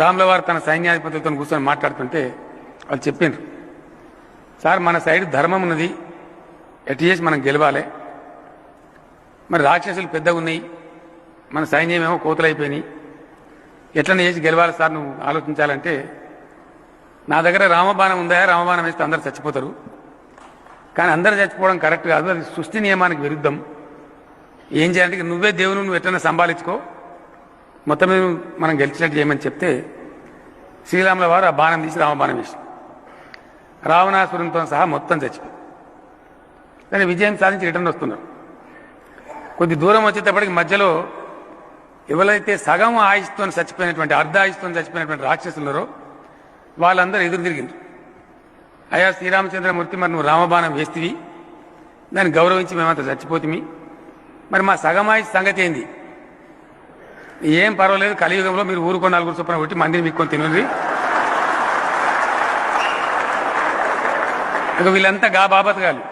రాముల వారు తన సైన్యాధిపతులతో కూర్చొని మాట్లాడుతుంటే వాళ్ళు చెప్పిండ్రు, సార్ మన సైడ్ ధర్మం ఉన్నది, ఎటు చేసి మనం గెలవాలి, మరి రాక్షసులు పెద్దగా ఉన్నాయి, మన సైన్యం ఏమో కోతలైపోయినాయి, ఎట్లనే చేసి గెలవాలి సార్ నువ్వు ఆలోచించాలంటే, నా దగ్గర రామబాణం ఉందా, రామబాణం వేస్తే అందరు చచ్చిపోతారు, కానీ అందరు చచ్చిపోవడం కరెక్ట్ కాదు, అది సృష్టి నియమానికి విరుద్ధం, ఏం చేయాలంటే నువ్వే దేవుని నువ్వు ఎట్లన్నా సంభాలించుకో, మొత్తం మీద మనం గెలిచినట్టు చేయమని చెప్తే శ్రీరాముల వారు ఆ బాణం తీసి రామబాణం వేసి రావణాసురునితో సహా మొత్తం చచ్చిపోయి కానీ విజయం సాధించి రిటర్న్ వస్తున్నారు. కొద్ది దూరం వచ్చేటప్పటికి మధ్యలో ఎవరైతే సగం ఆయుష్తో చచ్చిపోయినటువంటి అర్ధ ఆయుష్తో చచ్చిపోయినటువంటి రాక్షసులున్నారో వాళ్ళందరూ ఎదురు తిరిగిండ్రు. అయ్యా శ్రీరామచంద్రమూర్తి, మరి నువ్వు రామబాణం వేస్తేవి, దాన్ని గౌరవించి మేమంతా చచ్చిపోతుంది, మరి మా సగం ఆయుష్ సంగతి ఏంది? ఏం పర్వాలేదు, కలియుగంలో మీరు ఊరుకో 4 చొప్పున కొట్టి మందిని మీకొని తినండి. ఇక వీళ్ళంతా గా బాబత్ గాలు